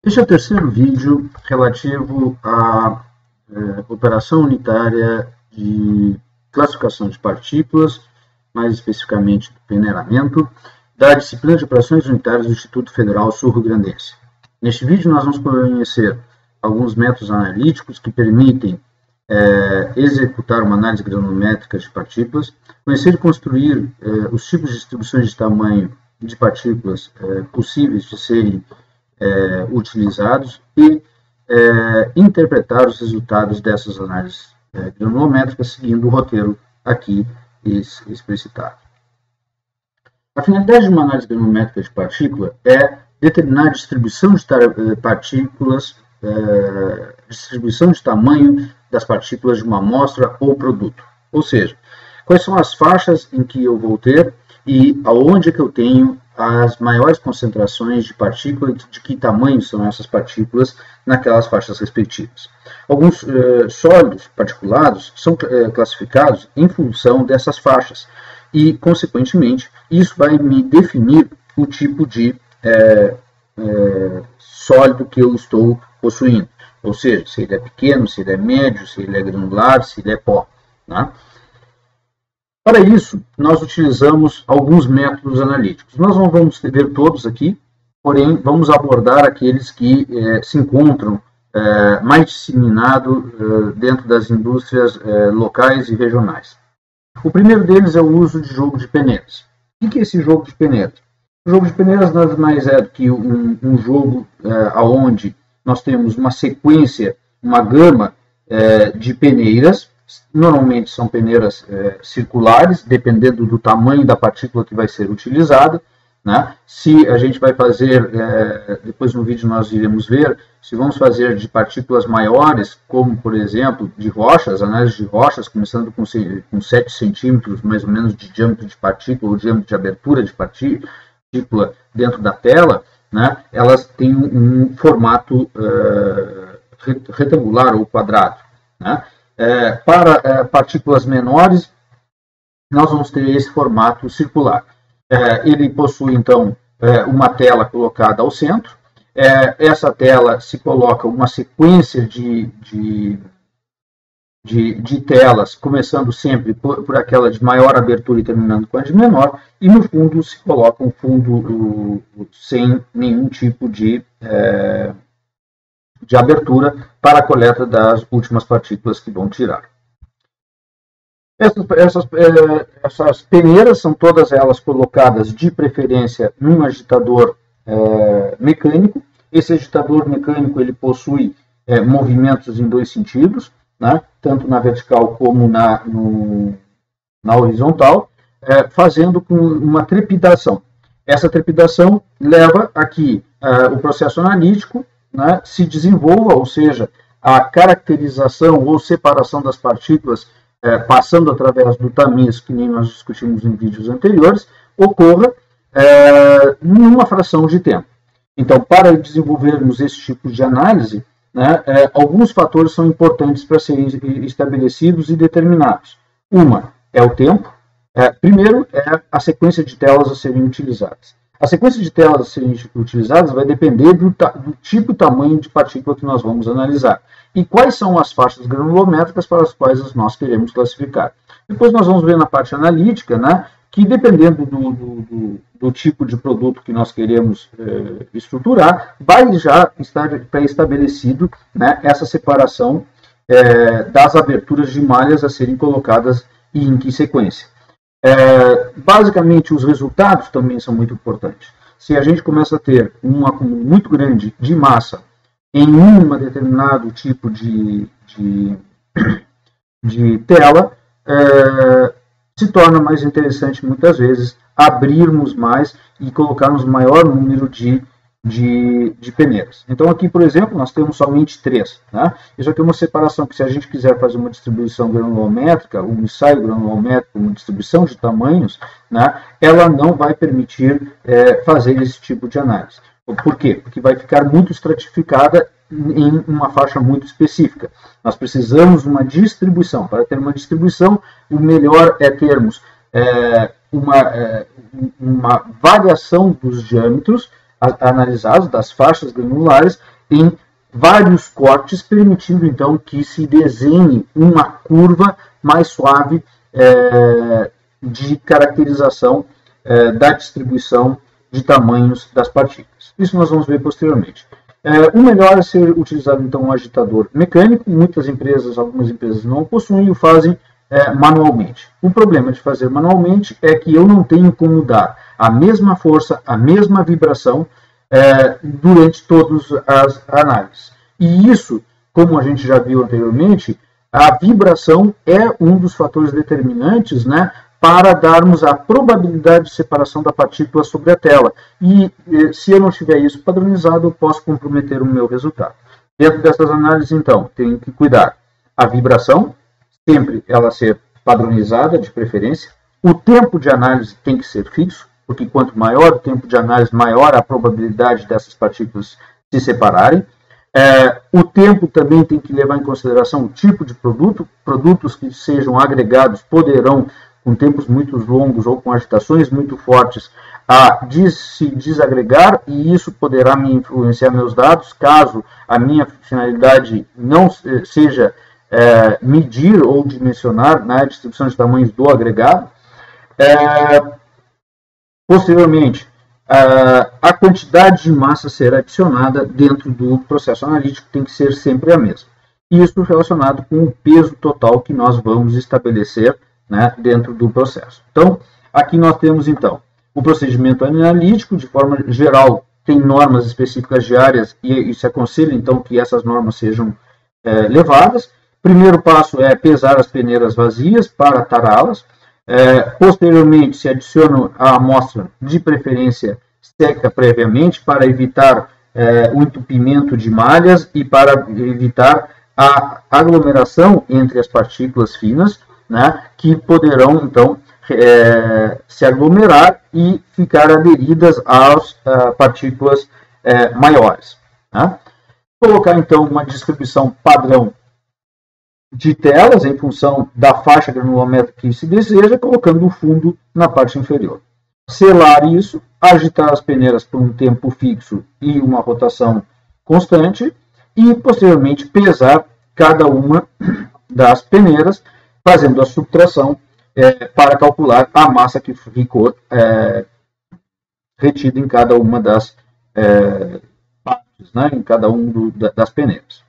Este é o terceiro vídeo relativo à operação unitária de classificação de partículas, mais especificamente do peneiramento, da disciplina de operações unitárias do Instituto Federal Sul-Rio-Grandense. Neste vídeo nós vamos conhecer alguns métodos analíticos que permitem executar uma análise granulométrica de partículas, conhecer e construir os tipos de distribuições de tamanho de partículas possíveis de serem utilizados e interpretar os resultados dessas análises granulométricas seguindo o roteiro aqui explicitado. A finalidade de uma análise granulométrica de partícula é determinar a distribuição de partículas, distribuição de tamanho das partículas de uma amostra ou produto. Ou seja, quais são as faixas em que eu vou ter e aonde é que eu tenho as maiores concentrações de partículas, de que tamanho são essas partículas naquelas faixas respectivas. Alguns sólidos particulados são classificados em função dessas faixas e, consequentemente, isso vai me definir o tipo de sólido que eu estou possuindo. Ou seja, se ele é pequeno, se ele é médio, se ele é granular, se ele é pó. Né? Para isso, nós utilizamos alguns métodos analíticos. Nós não vamos ver todos aqui, porém, vamos abordar aqueles que se encontram mais disseminados dentro das indústrias locais e regionais. O primeiro deles é o uso de jogo de peneiras. O que é esse jogo de peneiras? O jogo de peneiras nada mais é do que um jogo onde nós temos uma sequência, uma gama de peneiras. Normalmente são peneiras circulares, dependendo do tamanho da partícula que vai ser utilizada. Né? Se a gente vai fazer, depois no vídeo nós iremos ver, se vamos fazer de partículas maiores, como por exemplo de rochas, análise de rochas, começando com 7 centímetros mais ou menos de diâmetro de partícula, ou diâmetro de abertura de partícula dentro da tela, né? Elas têm um formato retangular ou quadrado. Né? Para partículas menores, nós vamos ter esse formato circular. Ele possui, então, uma tela colocada ao centro. Essa tela se coloca uma sequência de telas, começando sempre por aquela de maior abertura e terminando com a de menor, e no fundo se coloca um fundo sem nenhum tipo de abertura para a coleta das últimas partículas que vão tirar. Essas peneiras são todas elas colocadas de preferência num agitador mecânico. Esse agitador mecânico ele possui movimentos em dois sentidos, né? Tanto na vertical como na horizontal, fazendo com uma trepidação. Essa trepidação leva a que o processo analítico, né, se desenvolva, ou seja, a caracterização ou separação das partículas passando através do tamiz, que nem nós discutimos em vídeos anteriores, ocorra numa fração de tempo. Então, para desenvolvermos esse tipo de análise, né, alguns fatores são importantes para serem estabelecidos e determinados. Uma é o tempo. Primeiro é a sequência de telas a serem utilizadas. A sequência de telas a serem utilizadas vai depender do tipo e tamanho de partícula que nós vamos analisar. E quais são as faixas granulométricas para as quais nós queremos classificar. Depois nós vamos ver na parte analítica, né, que dependendo do tipo de produto que nós queremos estruturar, vai já estar pré-estabelecido, né, essa separação das aberturas de malhas a serem colocadas e em que sequência. Basicamente, os resultados também são muito importantes. Se a gente começa a ter um acúmulo muito grande de massa em um determinado tipo de tela, se torna mais interessante, muitas vezes, abrirmos mais e colocarmos maior número de peneiras. Então, aqui, por exemplo, nós temos somente 3. Né? Isso aqui é uma separação que, se a gente quiser fazer uma distribuição granulométrica, um ensaio granulométrico, uma distribuição de tamanhos, né, ela não vai permitir fazer esse tipo de análise. Por quê? Porque vai ficar muito estratificada em uma faixa muito específica. Nós precisamos de uma distribuição. Para ter uma distribuição, o melhor é termos uma variação dos diâmetros analisados, das faixas granulares, em vários cortes, permitindo então que se desenhe uma curva mais suave de caracterização da distribuição de tamanhos das partículas. Isso nós vamos ver posteriormente. O melhor é ser utilizado então um agitador mecânico. Muitas empresas, algumas empresas não o possuem e o fazem manualmente. O problema de fazer manualmente é que eu não tenho como dar a mesma força, a mesma vibração durante todas as análises. E isso, como a gente já viu anteriormente, a vibração é um dos fatores determinantes, né, para darmos a probabilidade de separação da partícula sobre a tela. E se eu não tiver isso padronizado, eu posso comprometer o meu resultado. Dentro dessas análises, então, tenho que cuidar a vibração, sempre ela ser padronizada, de preferência. O tempo de análise tem que ser fixo, porque quanto maior o tempo de análise, maior a probabilidade dessas partículas se separarem. O tempo também tem que levar em consideração o tipo de produto. Produtos que sejam agregados poderão, com tempos muito longos ou com agitações muito fortes, se desagregar, e isso poderá me influenciar meus dados, caso a minha finalidade não seja medir ou dimensionar na distribuição de tamanhos do agregado. Posteriormente, a quantidade de massa a ser adicionada dentro do processo analítico tem que ser sempre a mesma. Isso relacionado com o peso total que nós vamos estabelecer, né, dentro do processo. Então, aqui nós temos, então, o procedimento analítico. De forma geral, tem normas específicas diárias e se aconselha, então, que essas normas sejam levadas. Primeiro passo é pesar as peneiras vazias para tará-las. Posteriormente, se adiciona a amostra, de preferência seca previamente, para evitar o entupimento de malhas e para evitar a aglomeração entre as partículas finas, né, que poderão, então, se aglomerar e ficar aderidas às partículas maiores. Né? Colocar, então, uma distribuição padrão de telas em função da faixa granulométrica que se deseja, colocando o fundo na parte inferior. Selar isso, agitar as peneiras por um tempo fixo e uma rotação constante, e posteriormente pesar cada uma das peneiras, fazendo a subtração para calcular a massa que ficou retida em cada uma das partes, né, em cada uma das peneiras.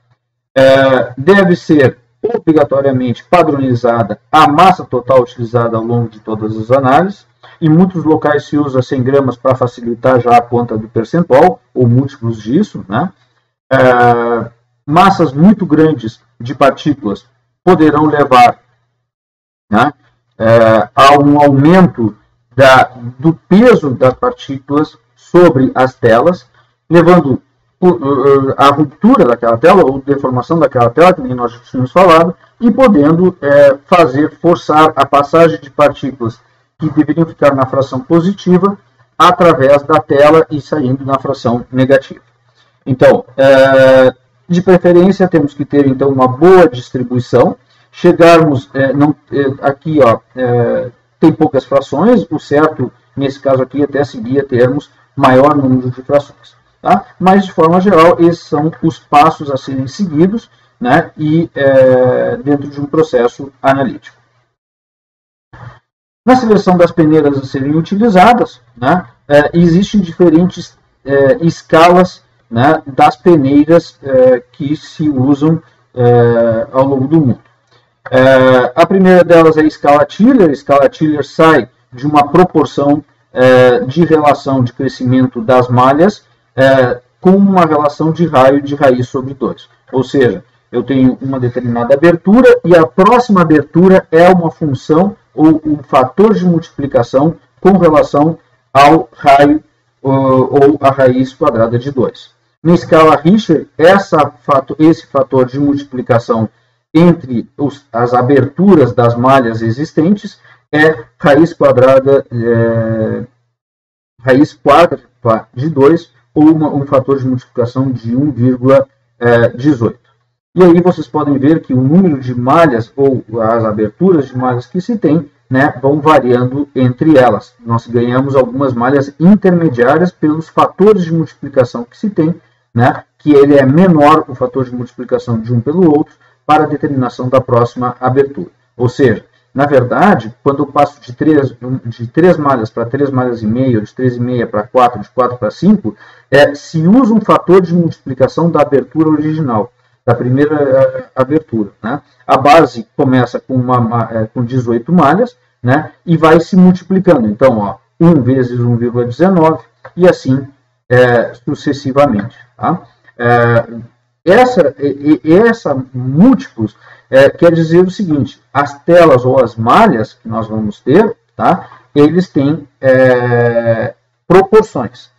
Deve ser obrigatoriamente padronizada a massa total utilizada ao longo de todas as análises. Em muitos locais se usa 100 gramas para facilitar já a conta do percentual, ou múltiplos disso. Né? Massas muito grandes de partículas poderão levar, né, a um aumento do peso das partículas sobre as telas, levando a ruptura daquela tela ou deformação daquela tela, que nem nós já tínhamos falado, e podendo forçar a passagem de partículas que deveriam ficar na fração positiva através da tela e saindo na fração negativa. Então, de preferência, temos que ter então uma boa distribuição. Chegarmos, aqui tem poucas frações, o certo, nesse caso aqui, até seria termos maior número de frações. Tá? Mas, de forma geral, esses são os passos a serem seguidos, né, e dentro de um processo analítico. Na seleção das peneiras a serem utilizadas, né, existem diferentes escalas, né, das peneiras que se usam ao longo do mundo. A primeira delas é a escala Tiller. A escala Tiller sai de uma proporção de relação de crescimento das malhas com uma relação de raio de raiz sobre 2. Ou seja, eu tenho uma determinada abertura e a próxima abertura é uma função ou um fator de multiplicação com relação ao raio ou a raiz quadrada de 2. Na escala Richter, esse fator de multiplicação entre as aberturas das malhas existentes é raiz quadrada de 2, ou um fator de multiplicação de 1,18. E aí vocês podem ver que o número de malhas ou as aberturas de malhas que se tem, né, vão variando entre elas. Nós ganhamos algumas malhas intermediárias pelos fatores de multiplicação que se tem né, que ele é menor, o fator de multiplicação de um pelo outro, para a determinação da próxima abertura. Ou seja, na verdade, quando eu passo de 3 malhas para 3 malhas e meia, de 3,5 para 4, de 4 para 5, se usa um fator de multiplicação da abertura original, da primeira abertura, né? A base começa com 18 malhas, né, e vai se multiplicando. Então, ó, 1 vezes 1,19 e assim sucessivamente. Tá? Essa múltiplos quer dizer o seguinte: as telas ou as malhas que nós vamos ter, tá, eles têm proporções.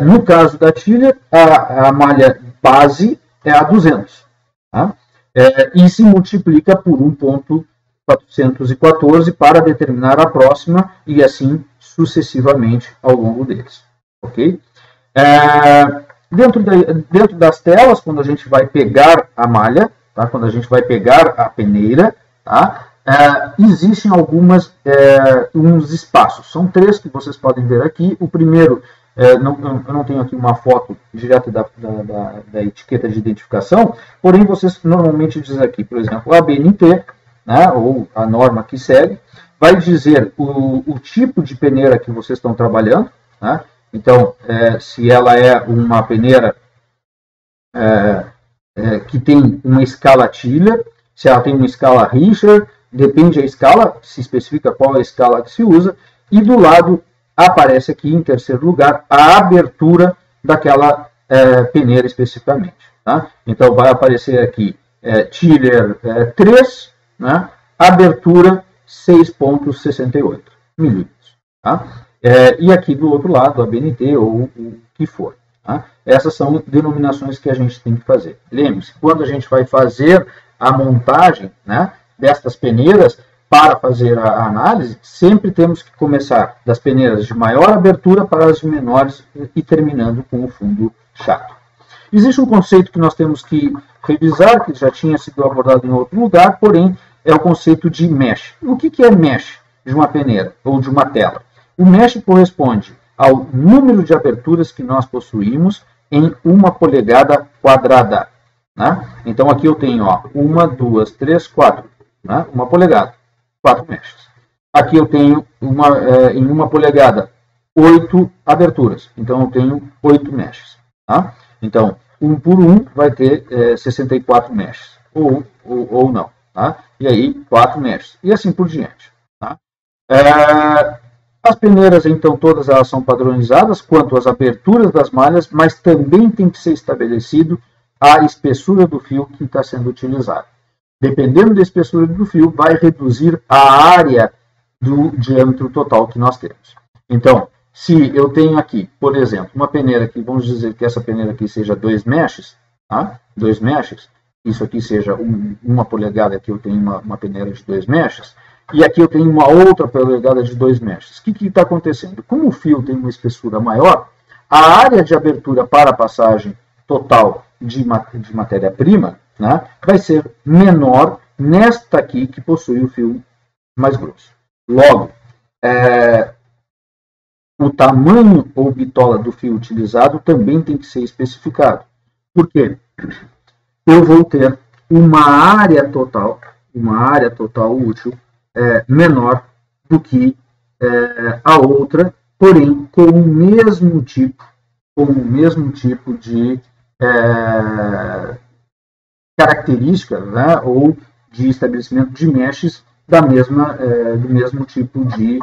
No caso da tilha, a malha base é a 200, tá? E se multiplica por 1,414 para determinar a próxima e assim sucessivamente ao longo deles. Ok? Dentro das telas, quando a gente vai pegar a malha, tá? Quando a gente vai pegar a peneira, tá? Existem uns espaços. São 3 que vocês podem ver aqui. O primeiro, eu não tenho aqui uma foto direta da etiqueta de identificação, porém vocês normalmente dizem aqui, por exemplo, a BNT, né, ou a norma que segue, vai dizer o tipo de peneira que vocês estão trabalhando, né? Então, se ela é uma peneira que tem uma escala tilha, se ela tem uma escala Richard, depende da escala, se especifica qual é a escala que se usa, e do lado aparece aqui, em terceiro lugar, a abertura daquela peneira especificamente. Tá? Então, vai aparecer aqui Tiller 3, né? Abertura 6,68 milímetros. Tá? E aqui do outro lado, a BNT ou o que for. Tá? Essas são denominações que a gente tem que fazer. Lembre-se, quando a gente vai fazer a montagem, né, destas peneiras, para fazer a análise, sempre temos que começar das peneiras de maior abertura para as de menores e terminando com o fundo chato. Existe um conceito que nós temos que revisar, que já tinha sido abordado em outro lugar, porém é o conceito de mesh. O que é mesh de uma peneira ou de uma tela? O mesh corresponde ao número de aberturas que nós possuímos em 1 polegada quadrada. Né? Então aqui eu tenho 1, 2, 3, 4. Né? 1 polegada, 4 meshes. Aqui eu tenho em 1 polegada 8 aberturas. Então eu tenho 8 meshes. Tá? Então 1 por 1 vai ter 64 meshes. Ou não. Tá? E aí 4 meshes. E assim por diante. Tá? As peneiras, então, todas elas são padronizadas quanto às aberturas das malhas, mas também tem que ser estabelecido a espessura do fio que está sendo utilizado. Dependendo da espessura do fio, vai reduzir a área do diâmetro total que nós temos. Então, se eu tenho aqui, por exemplo, uma peneira aqui, vamos dizer que essa peneira aqui seja 2 meshes, tá? 2 meshes, isso aqui seja 1 polegada, aqui eu tenho uma peneira de 2 meshes, e aqui eu tenho uma outra polegada de 2 meshes. O que está acontecendo? Como o fio tem uma espessura maior, a área de abertura para a passagem total de matéria-prima, né, vai ser menor nesta aqui que possui o fio mais grosso. Logo, o tamanho ou bitola do fio utilizado também tem que ser especificado. Por quê? Eu vou ter uma área total útil menor do que a outra, porém com o mesmo tipo de característica, né, ou de estabelecimento de meshes do mesmo tipo de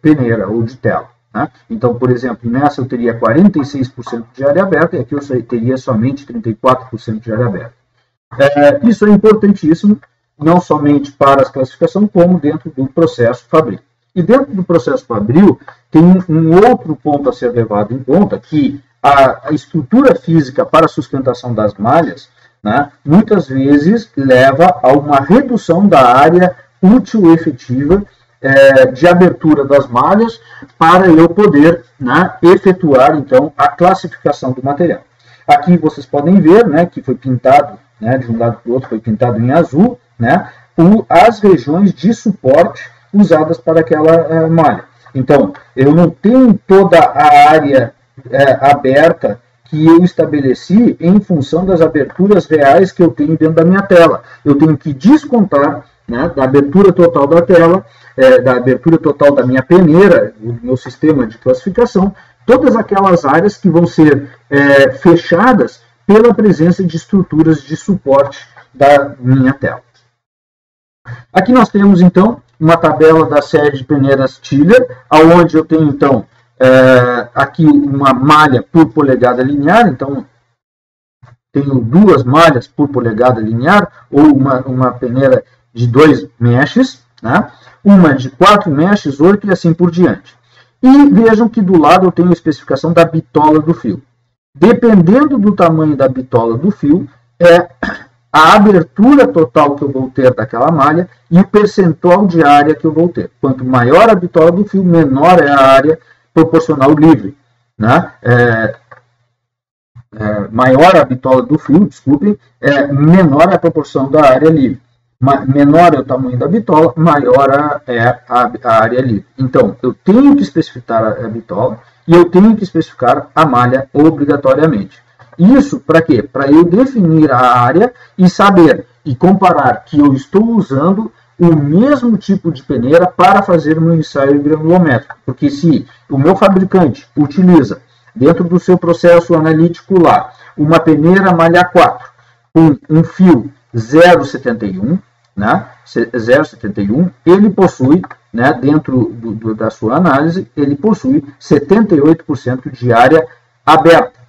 peneira ou de tela. Né? Então, por exemplo, nessa eu teria 46% de área aberta e aqui eu teria somente 34% de área aberta. Isso é importantíssimo, não somente para a classificação, como dentro do processo fabril. E dentro do processo fabril, tem um outro ponto a ser levado em conta, que a estrutura física para a sustentação das malhas, né, muitas vezes leva a uma redução da área útil efetiva de abertura das malhas para eu poder, né, efetuar, então, a classificação do material. Aqui vocês podem ver, né, que foi pintado, né, de um lado para o outro, foi pintado em azul, né, as regiões de suporte usadas para aquela malha. Então, eu não tenho toda a área aberta que eu estabeleci em função das aberturas reais que eu tenho dentro da minha tela. Eu tenho que descontar, né, da abertura total da tela, da abertura total da minha peneira, do meu sistema de classificação, todas aquelas áreas que vão ser fechadas pela presença de estruturas de suporte da minha tela. Aqui nós temos, então, uma tabela da série de peneiras Tiller, onde eu tenho, então, aqui uma malha por polegada linear, então tenho 2 malhas por polegada linear, ou uma peneira de 2 meshes, né? Uma de 4 meshes, 8 e assim por diante. E vejam que do lado eu tenho a especificação da bitola do fio. Dependendo do tamanho da bitola do fio, a abertura total que eu vou ter daquela malha e o percentual de área que eu vou ter. Quanto maior a bitola do fio, menor é a área proporcional livre, né? Maior a bitola do fio, desculpe, menor é a proporção da área livre. Menor é o tamanho da bitola, maior é a área livre. Então, eu tenho que especificar a bitola e eu tenho que especificar a malha obrigatoriamente. Isso para quê? Para eu definir a área e saber e comparar que eu estou usando o mesmo tipo de peneira para fazer o meu ensaio granulométrico. Porque se o meu fabricante utiliza, dentro do seu processo analítico lá, uma peneira malha 4 com um fio 0,71, né? 0,71, ele possui, né, dentro da sua análise, ele possui 78% de área aberta.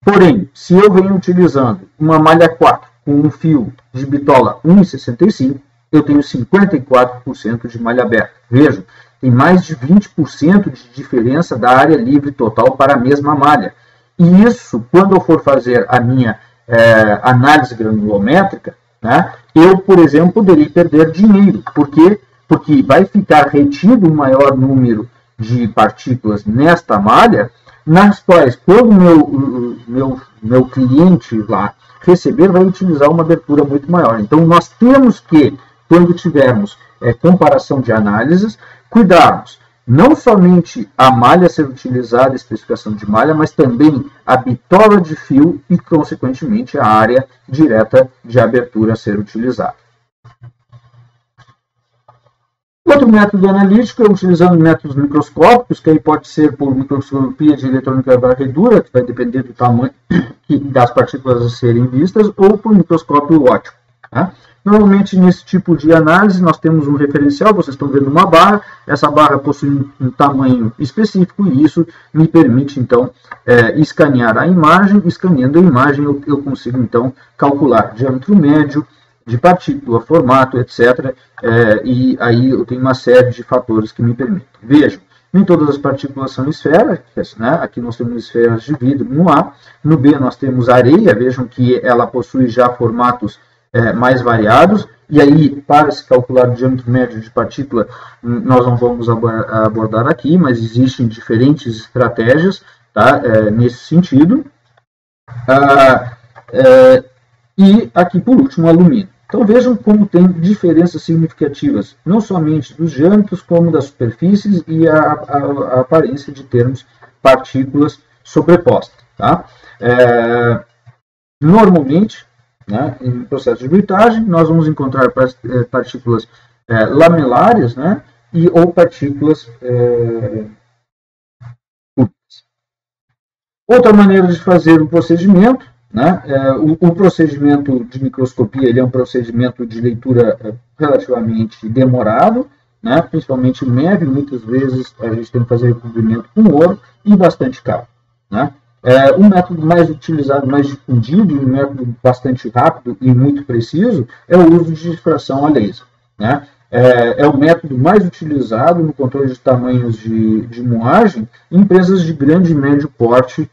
Porém, se eu venho utilizando uma malha 4 com um fio de bitola 1,65, eu tenho 54% de malha aberta. Vejam, tem mais de 20% de diferença da área livre total para a mesma malha. E isso, quando eu for fazer a minha análise granulométrica, né, eu, por exemplo, poderia perder dinheiro. Por quê? Porque vai ficar retido um maior número de partículas nesta malha, nas quais, quando meu cliente lá receber, vai utilizar uma abertura muito maior. Então, nós temos que, quando tivermos comparação de análises, cuidarmos não somente a malha ser utilizada, a especificação de malha, mas também a bitola de fio e, consequentemente, a área direta de abertura a ser utilizada. Outro método analítico é utilizando métodos microscópicos, que aí pode ser por microscopia de eletrônica varredura, que vai depender do tamanho das partículas a serem vistas, ou por microscópio óptico. Tá? Normalmente, nesse tipo de análise, nós temos um referencial, vocês estão vendo uma barra, essa barra possui um tamanho específico e isso me permite, então, escanear a imagem. Escaneando a imagem, eu consigo, então, calcular diâmetro médio de partícula, formato, etc. E aí eu tenho uma série de fatores que me permitem. Vejam, nem todas as partículas são esféricas, né? Aqui nós temos esferas de vidro no A. No B nós temos areia, vejam que ela possui já formatos mais variados, e aí, para se calcular o diâmetro médio de partícula, nós não vamos abordar aqui, mas existem diferentes estratégias, tá? Nesse sentido. E aqui, por último, o alumínio. Então, vejam como tem diferenças significativas, não somente dos diâmetros, como das superfícies e a aparência de termos partículas sobrepostas. Tá? Normalmente, né, em processo de britagem, nós vamos encontrar partículas lamelares, né, ou partículas curtas. Outra maneira de fazer o procedimento, né, o procedimento de microscopia ele é um procedimento de leitura relativamente demorado, né, principalmente MEV, muitas vezes a gente tem que fazer recobrimento com ouro e bastante caro. Né? Um método mais utilizado, mais difundido, um método bastante rápido e muito preciso, é o uso de difração a laser. Né? É o método mais utilizado no controle de tamanhos de moagem em empresas de grande e médio porte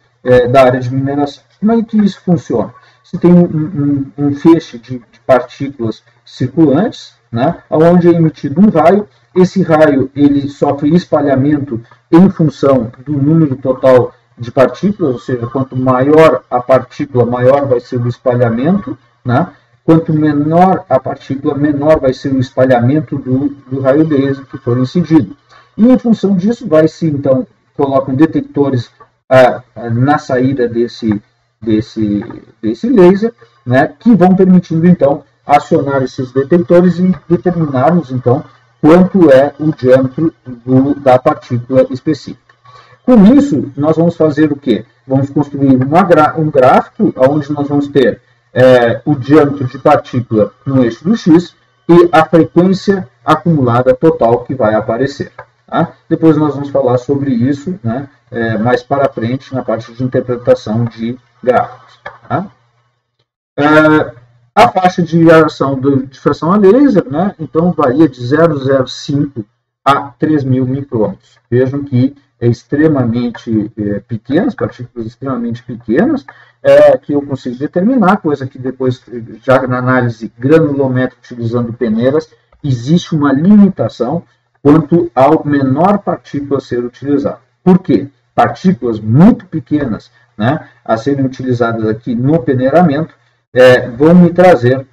da área de mineração. Como é que isso funciona? Você tem um feixe de partículas circulantes, né, onde é emitido um raio. Esse raio ele sofre espalhamento em função do número total de partículas, ou seja, quanto maior a partícula, maior vai ser o espalhamento, né? Quanto menor a partícula, menor vai ser o espalhamento do raio laser que for incidido. E em função disso, vai-se, então, colocam detectores na saída desse desse laser, né, que vão permitindo, então, acionar esses detectores e determinarmos, então, quanto é o diâmetro da partícula específica. Com isso, nós vamos fazer o quê? Vamos construir um gráfico onde nós vamos ter o diâmetro de partícula no eixo do x e a frequência acumulada total que vai aparecer. Tá? Depois nós vamos falar sobre isso, né, mais para frente na parte de interpretação de gráficos. Tá? A faixa de ação de difração a laser, né, então varia de 0,05 a 3.000 micrômetros. Vejam que é extremamente pequenas, partículas extremamente pequenas, que eu consigo determinar, coisa que depois, já na análise granulométrica utilizando peneiras, existe uma limitação quanto ao menor partícula a ser utilizada. Por quê? Partículas muito pequenas, né, a serem utilizadas aqui no peneiramento, vão me trazer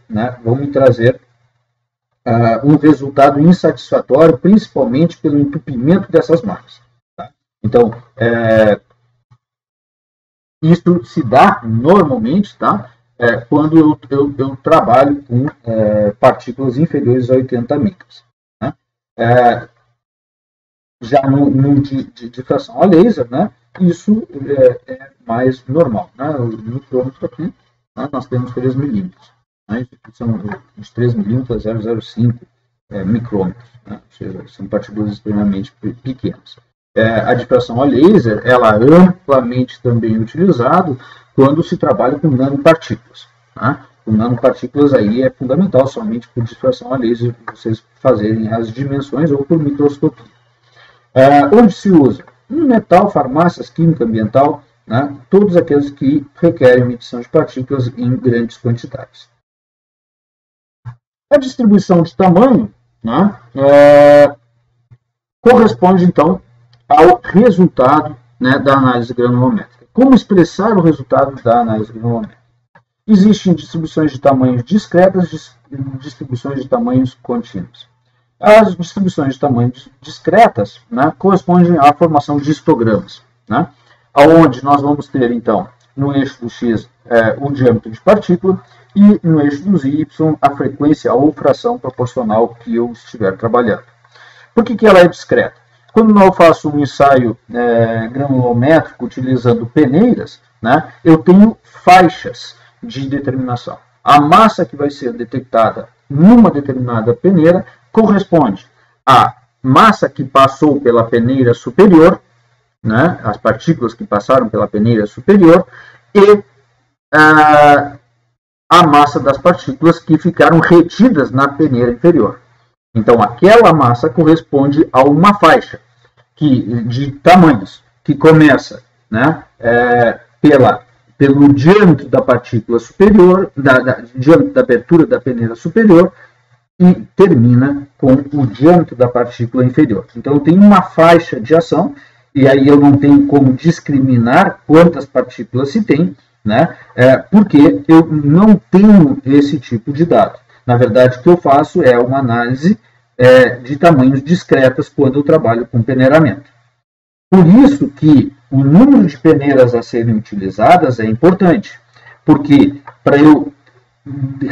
um resultado insatisfatório, principalmente pelo entupimento dessas marcas. Tá? Então, isso se dá normalmente, tá? Quando eu trabalho com partículas inferiores a 80 micras. Né? Já no de difração a laser, né, isso é mais normal. Né? O micrômetro aqui, nós temos 3 milímetros. Né? São de 3 milímetros a 0,05 micrômetros. Né? Ou seja, são partículas extremamente pequenas. A difração a laser, ela é amplamente também utilizada quando se trabalha com nanopartículas. Tá? Com nanopartículas aí é fundamental somente por difração a laser vocês fazerem as dimensões ou por microscopia. Onde se usa? No metal, farmácias, química ambiental, né? Todos aqueles que requerem medição de partículas em grandes quantidades. A distribuição de tamanho, né, corresponde então ao resultado, né, da análise granulométrica. Como expressar o resultado da análise granulométrica? Existem distribuições de tamanhos discretas e distribuições de tamanhos contínuos. As distribuições de tamanhos discretas, né, correspondem à formação de histogramas, né, onde nós vamos ter, então, no eixo do x o diâmetro de partícula e no eixo dos y a frequência ou fração proporcional que eu estiver trabalhando. Por que ela é discreta? Quando eu faço um ensaio granulométrico utilizando peneiras, né, eu tenho faixas de determinação. A massa que vai ser detectada numa determinada peneira corresponde à massa que passou pela peneira superior, né, as partículas que passaram pela peneira superior, e a massa das partículas que ficaram retidas na peneira inferior. Então, aquela massa corresponde a uma faixa de tamanhos, que começa, né, pelo diâmetro da partícula superior, diâmetro da abertura da peneira superior, e termina com o diâmetro da partícula inferior. Então, eu tenho uma faixa de ação, e aí eu não tenho como discriminar quantas partículas se tem, né, porque eu não tenho esse tipo de dado. Na verdade, o que eu faço é uma análise de tamanhos discretas quando eu trabalho com peneiramento. Por isso que o número de peneiras a serem utilizadas é importante, porque para eu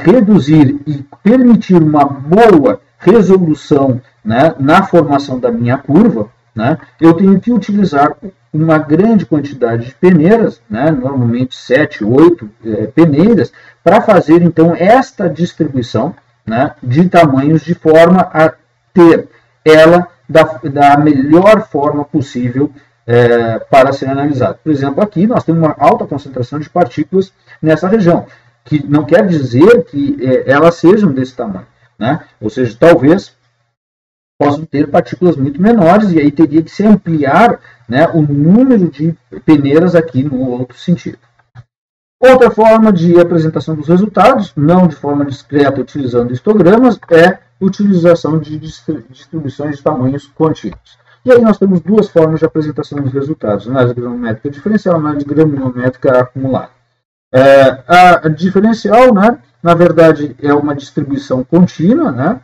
reduzir e permitir uma boa resolução, né, na formação da minha curva, né, eu tenho que utilizar uma grande quantidade de peneiras, né, normalmente 7, 8 peneiras, para fazer então esta distribuição, né, de tamanhos de forma a ter ela da melhor forma possível para ser analisado. Por exemplo, aqui nós temos uma alta concentração de partículas nessa região, que não quer dizer que elas sejam desse tamanho, né? Ou seja, talvez possam ter partículas muito menores e aí teria que se ampliar, né, o número de peneiras aqui no outro sentido. Outra forma de apresentação dos resultados, não de forma discreta utilizando histogramas, é a utilização de distribuições de tamanhos contínuos. E aí nós temos duas formas de apresentação dos resultados: análise granulométrica diferencial e análise granulométrica acumulada. A diferencial, né, na verdade, é uma distribuição contínua, né,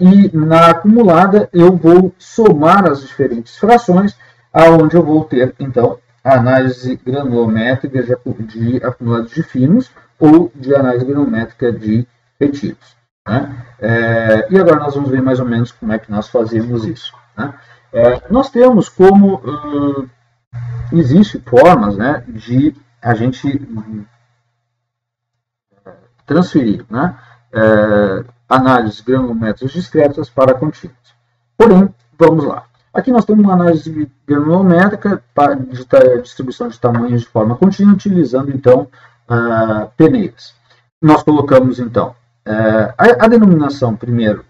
e na acumulada eu vou somar as diferentes frações, aonde eu vou ter, então, análise granulométrica de acumulados de finos ou de análise granulométrica de retidos. Né? E agora nós vamos ver mais ou menos como é que nós fazemos isso. Né? Nós temos como existe formas, né, de a gente transferir, né, análises granulométricas discretas para contínuas. Porém, vamos lá. Aqui nós temos uma análise granulométrica de distribuição de tamanhos de forma contínua, utilizando então peneiras. Nós colocamos então a denominação primeiro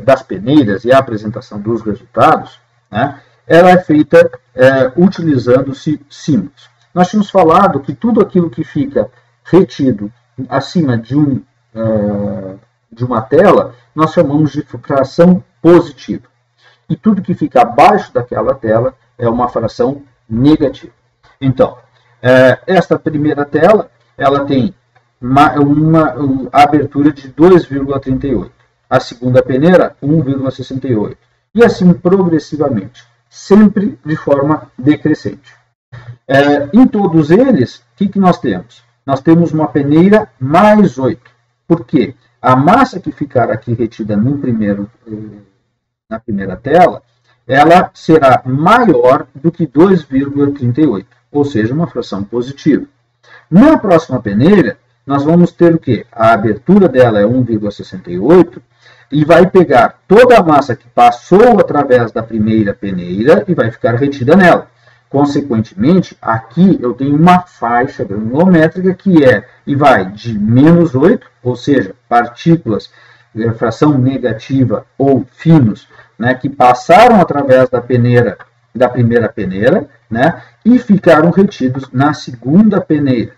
das peneiras e a apresentação dos resultados, né, ela é feita utilizando-se símbolos. Nós tínhamos falado que tudo aquilo que fica retido acima de uma tela, nós chamamos de fração positiva. E tudo que fica abaixo daquela tela é uma fração negativa. Então, esta primeira tela, ela tem uma abertura de 2,38. A segunda peneira, 1,68. E assim progressivamente, sempre de forma decrescente. Em todos eles, o que nós temos? Nós temos uma peneira mais 8. Por quê? A massa que ficar aqui retida na primeira tela, ela será maior do que 2,38, ou seja, uma fração positiva. Na próxima peneira, nós vamos ter o quê? A abertura dela é 1,68 e vai pegar toda a massa que passou através da primeira peneira e vai ficar retida nela. Consequentemente, aqui eu tenho uma faixa granulométrica que vai de menos 8, ou seja, partículas, fração negativa ou finos, né, que passaram através da primeira peneira, né, e ficaram retidos na segunda peneira,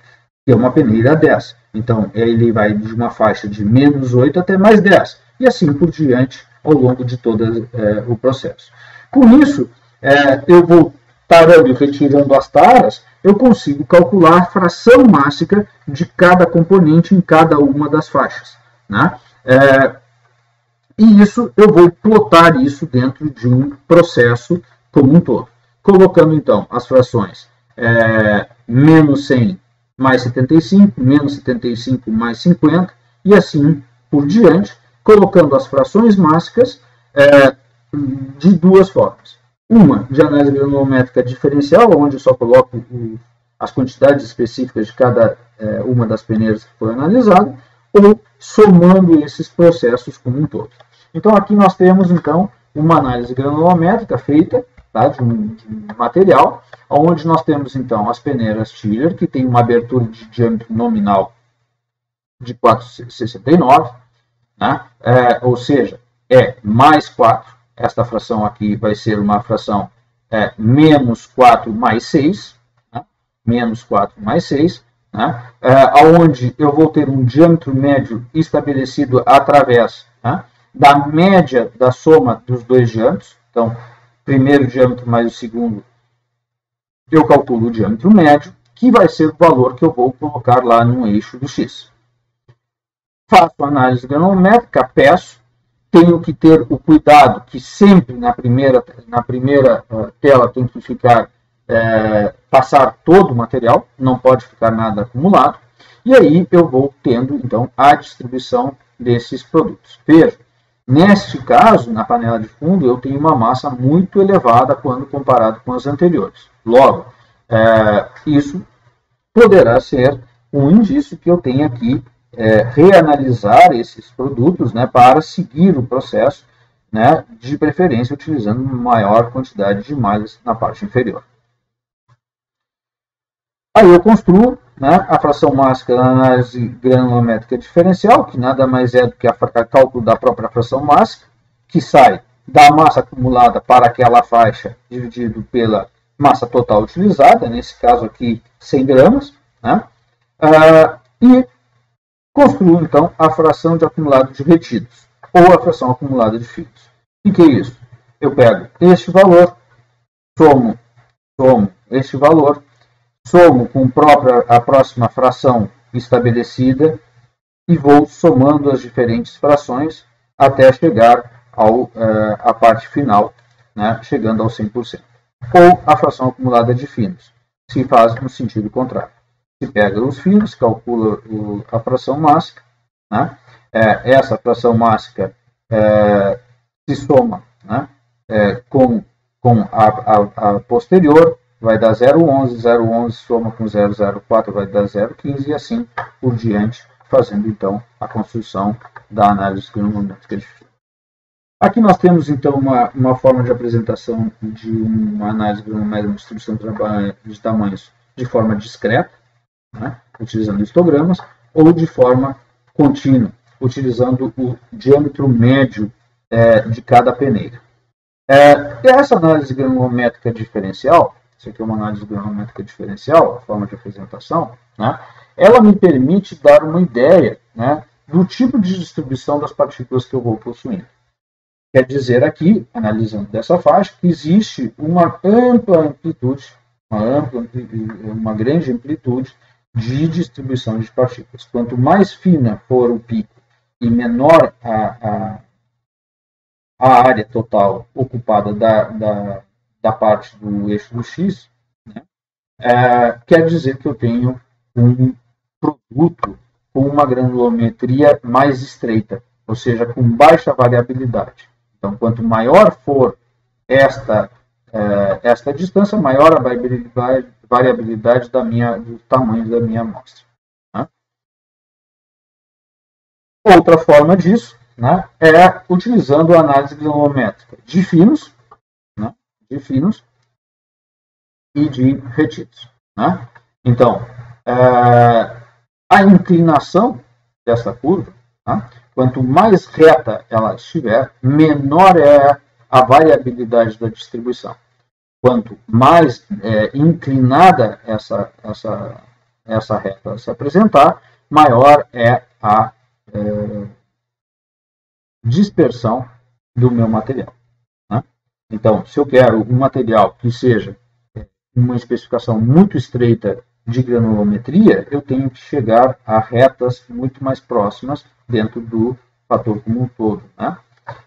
que é uma peneira 10. Então, ele vai de uma faixa de menos 8 até mais 10, e assim por diante ao longo de todo o processo. Com isso, eu vou tarando e retirando as taras, eu consigo calcular a fração mássica de cada componente em cada uma das faixas. Né? E isso, eu vou plotar isso dentro de um processo como um todo. Colocando, então, as frações menos 100 mais 75, menos 75 mais 50, e assim por diante, colocando as frações mássicas de duas formas. Uma de análise granulométrica diferencial, onde eu só coloco as quantidades específicas de cada uma das peneiras que foi analisada, ou somando esses processos como um todo. Então, aqui nós temos, então, uma análise granulométrica feita, tá, de um material, onde nós temos, então, as peneiras Tiller, que tem uma abertura de diâmetro nominal de 4,69, né, ou seja, mais 4. Esta fração aqui vai ser uma fração menos 4 mais 6, né, menos 4 mais 6, né, onde eu vou ter um diâmetro médio estabelecido através, né, da média da soma dos dois diâmetros. Então, primeiro diâmetro mais o segundo, eu calculo o diâmetro médio, que vai ser o valor que eu vou colocar lá no eixo do X. Faço a análise granulométrica, peço, tenho que ter o cuidado que sempre na primeira tela tem que ficar, passar todo o material, não pode ficar nada acumulado, e aí eu vou tendo, então, a distribuição desses produtos. Veja, neste caso, na panela de fundo, eu tenho uma massa muito elevada quando comparado com as anteriores. Logo, isso poderá ser um indício que eu tenho aqui reanalisar esses produtos, né, para seguir o processo, né, de preferência utilizando maior quantidade de malhas na parte inferior. Aí eu construo, né, a fração mássica da análise granulométrica diferencial, que nada mais é do que a cálculo da própria fração mássica, que sai da massa acumulada para aquela faixa dividido pela massa total utilizada, nesse caso aqui 100 gramas, né, e construo, então, a fração de acumulado de retidos, ou a fração acumulada de fios. O que é isso? Eu pego este valor, somo este valor, somo com a próxima fração estabelecida e vou somando as diferentes frações até chegar à parte final, né, chegando ao 100%. Ou a fração acumulada de finos. se faz no sentido contrário. Se pega os finos, calcula a fração mássica, né? Essa fração mássica se soma, né? Com a posterior, vai dar 0,11, 0,11 soma com 0,04, vai dar 0,15 e assim por diante, fazendo então a construção da análise granulométrica de finos. Aqui nós temos então uma forma de apresentação de uma análise granulométrica de distribuição de tamanhos de forma discreta, né, utilizando histogramas, ou de forma contínua, utilizando o diâmetro médio de cada peneira. Essa análise granulométrica diferencial, isso aqui é uma análise granulométrica diferencial, a forma de apresentação, né, ela me permite dar uma ideia, né, do tipo de distribuição das partículas que eu vou possuindo. Quer dizer aqui, analisando dessa faixa, que existe uma ampla amplitude, uma grande amplitude de distribuição de partículas. Quanto mais fina for o pico e menor a área total ocupada da parte do eixo do X, né, quer dizer que eu tenho um produto com uma granulometria mais estreita, ou seja, com baixa variabilidade. Então, quanto maior for esta distância, maior a variabilidade do tamanho da minha amostra. Né? Outra forma disso, né, é utilizando a análise granulométrica de finos, né, e de retidos. Né? Então, a inclinação dessa curva, né, quanto mais reta ela estiver, menor é a variabilidade da distribuição. Quanto mais inclinada essa reta se apresentar, maior é a dispersão do meu material. Né? Então, se eu quero um material que seja uma especificação muito estreita de granulometria, eu tenho que chegar a retas muito mais próximas dentro do fator como um todo. Né?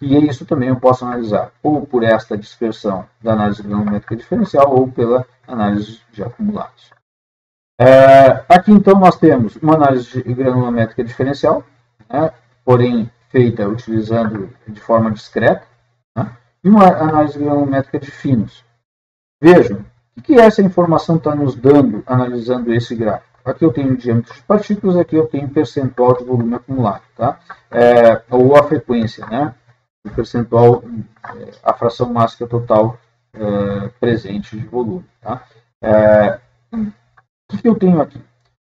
E isso também eu posso analisar ou por esta dispersão da análise granulométrica diferencial ou pela análise de acumulados. Aqui então nós temos uma análise granulométrica diferencial, né, porém feita utilizando de forma discreta, né, e uma análise granulométrica de finos. Vejam, o que essa informação está nos dando analisando esse gráfico? Aqui eu tenho o diâmetro de partículas, aqui eu tenho percentual de volume acumulado, tá? Ou a frequência, né? O percentual, a fração mássica total presente de volume. Tá? O que eu tenho aqui?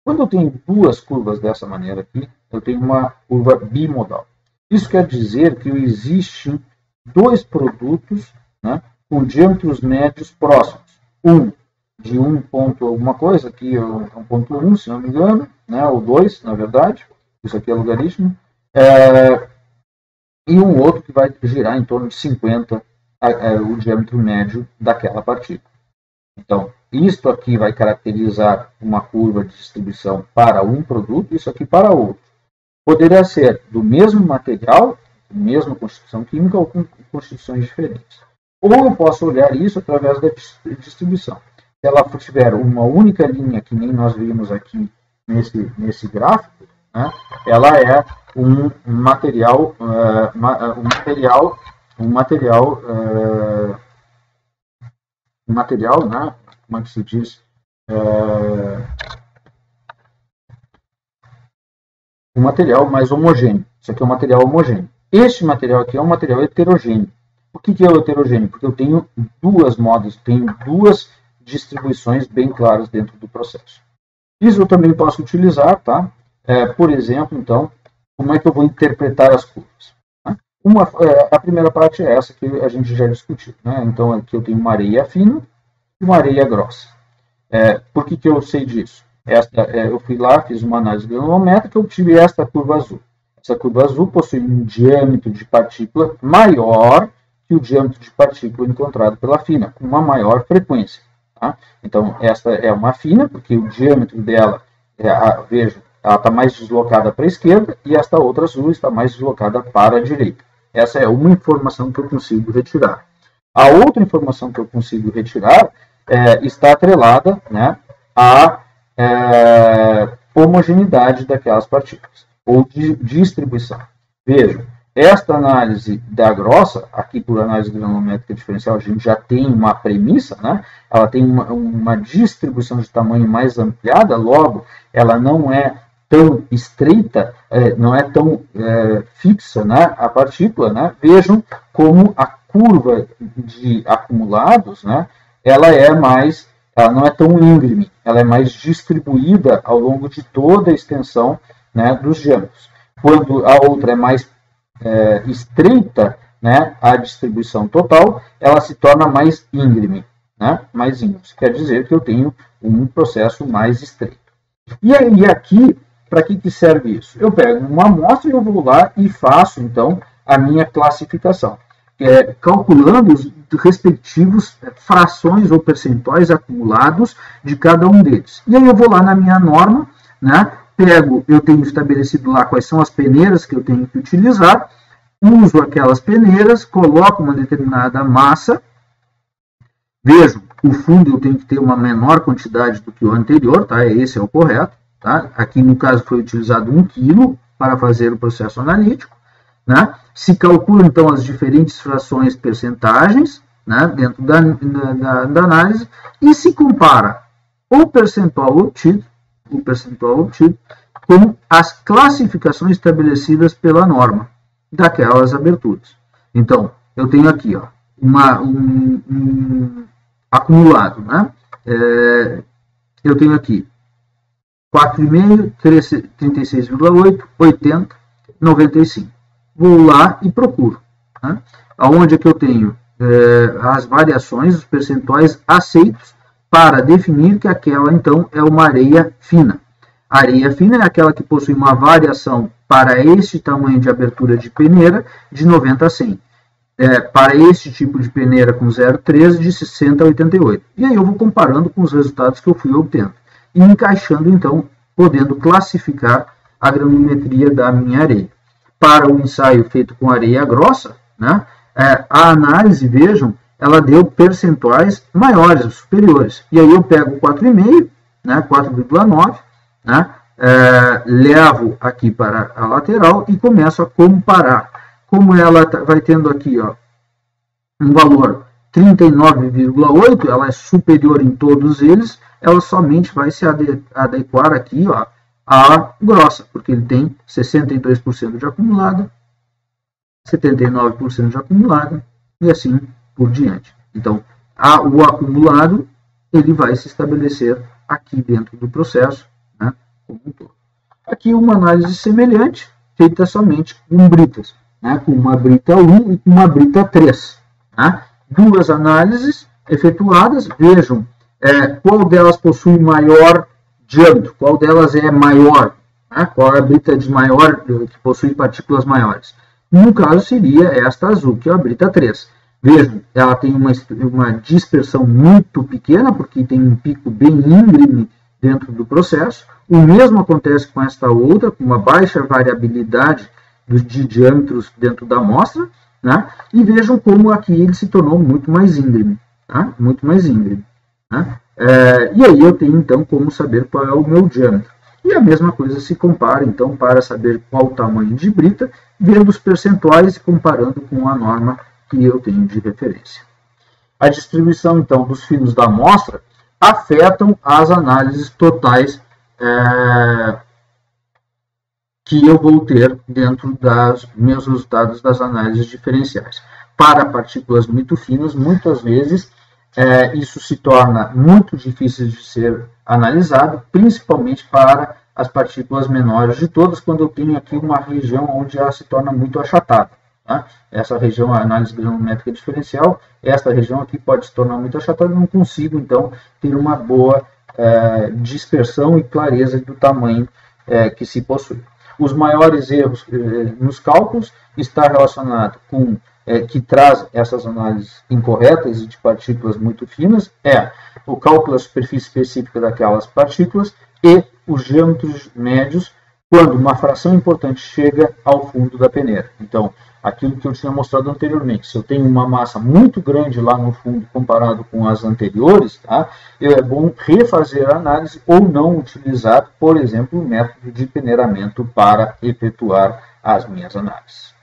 Quando eu tenho duas curvas dessa maneira aqui, eu tenho uma curva bimodal. Isso quer dizer que existem dois produtos, né, com diâmetros médios próximos. Um de 1 ponto alguma coisa, aqui é 1.1, se não me engano, né, ou 2, na verdade, isso aqui é logaritmo, e um outro que vai girar em torno de 50, o diâmetro médio daquela partícula. Então, isto aqui vai caracterizar uma curva de distribuição para um produto, isso aqui para outro. Poderia ser do mesmo material, mesma constituição química ou com constituições diferentes. Ou eu posso olhar isso através da distribuição. Se ela tiver uma única linha, que nem nós vimos aqui nesse gráfico, né, ela é um material, né, como é que se diz? Um material mais homogêneo. Isso aqui é um material homogêneo. Este material aqui é um material heterogêneo. Por que é o heterogêneo? Porque eu tenho duas modas, tenho duas distribuições bem claras dentro do processo. Isso eu também posso utilizar, tá? Por exemplo, então, como é que eu vou interpretar as curvas? Né? A primeira parte é essa que a gente já discutiu. Né? Então, aqui eu tenho uma areia fina e uma areia grossa. Por que eu sei disso? Eu fui lá, fiz uma análise granulométrica, eu obtive esta curva azul. Essa curva azul possui um diâmetro de partícula maior que o diâmetro de partícula encontrado pela fina, com uma maior frequência. Tá? Então, esta é uma fina, porque o diâmetro dela, veja, ela está mais deslocada para a esquerda, e esta outra azul está mais deslocada para a direita. Essa é uma informação que eu consigo retirar. A outra informação que eu consigo retirar está atrelada, né, a homogeneidade daquelas partículas, ou de distribuição. Vejam, esta análise da grossa, aqui por análise granulométrica diferencial, a gente já tem uma premissa, né? Ela tem uma distribuição de tamanho mais ampliada, logo, ela não é tão estreita, não é tão fixa, né, a partícula, né? Vejam como a curva de acumulados, né, ela não é tão íngreme, ela é mais distribuída ao longo de toda a extensão, né, dos diâmetros. Quando a outra é mais estreita, né, a distribuição total, ela se torna mais íngreme, né, mais íngreme. Isso quer dizer que eu tenho um processo mais estreito. E aí aqui, para que serve isso? Eu pego uma amostra e eu vou lá e faço, então, a minha classificação, calculando os respectivos frações ou percentuais acumulados de cada um deles. E aí eu vou lá na minha norma, né, eu tenho estabelecido lá quais são as peneiras que eu tenho que utilizar, uso aquelas peneiras, coloco uma determinada massa, vejo, o fundo eu tenho que ter uma menor quantidade do que o anterior, tá? Esse é o correto. Tá? Aqui, no caso, foi utilizado 1 kg para fazer o processo analítico. Né? Se calcula, então, as diferentes frações percentagens, né, dentro da análise e se compara o percentual obtido com as classificações estabelecidas pela norma daquelas aberturas. Então, eu tenho aqui ó, um acumulado. Né? Eu tenho aqui 4,5, 36,8, 80, 95. Vou lá e procuro. Né? Onde é que eu tenho as variações, os percentuais aceitos para definir que aquela, então, é uma areia fina. A areia fina é aquela que possui uma variação para este tamanho de abertura de peneira de 90 a 100. Para este tipo de peneira com 0,13 de 60 a 88. E aí eu vou comparando com os resultados que eu fui obtendo. E encaixando, então, podendo classificar a granulometria da minha areia. Para o ensaio feito com areia grossa, né, a análise, vejam, ela deu percentuais maiores, superiores. E aí eu pego 4,5, né, 4,9, né, levo aqui para a lateral e começo a comparar. Como ela vai tendo aqui ó, um valor 39,8, ela é superior em todos eles, ela somente vai se adequar aqui ó, à grossa, porque ele tem 62% de acumulada, 79% de acumulada e assim por diante. Então, o acumulado ele vai se estabelecer aqui dentro do processo, né, como um todo. Aqui uma análise semelhante, feita somente com britas, né, com uma brita 1 e com uma brita 3. Né? Duas análises efetuadas, vejam qual delas possui maior diâmetro, qual delas é maior, né? Qual é a brita de maior, que possui partículas maiores. No caso, seria esta azul, que é a brita 3. Vejam, ela tem uma dispersão muito pequena, porque tem um pico bem íngreme dentro do processo. O mesmo acontece com esta outra, com uma baixa variabilidade de diâmetros dentro da amostra, né? E vejam como aqui ele se tornou muito mais íngreme. Tá? Muito mais íngreme. Né? E aí eu tenho, então, como saber qual é o meu diâmetro. E a mesma coisa se compara, então, para saber qual o tamanho de brita, vendo os percentuais e comparando com a norma que eu tenho de referência. A distribuição, então, dos finos da amostra afetam as análises totais que eu vou ter dentro dos meus resultados das análises diferenciais. Para partículas muito finas, muitas vezes, isso se torna muito difícil de ser analisado, principalmente para as partículas menores de todas, quando eu tenho aqui uma região onde ela se torna muito achatada. Tá? Essa região, a análise granulométrica diferencial, esta região aqui pode se tornar muito achatada, não consigo, então, ter uma boa dispersão e clareza do tamanho que se possui. Os maiores erros nos cálculos está relacionado com que traz essas análises incorretas e de partículas muito finas, o cálculo da superfície específica daquelas partículas e os diâmetros médios quando uma fração importante chega ao fundo da peneira. Então, aquilo que eu tinha mostrado anteriormente, se eu tenho uma massa muito grande lá no fundo comparado com as anteriores, tá? É bom refazer a análise ou não utilizar, por exemplo, o método de peneiramento para efetuar as minhas análises.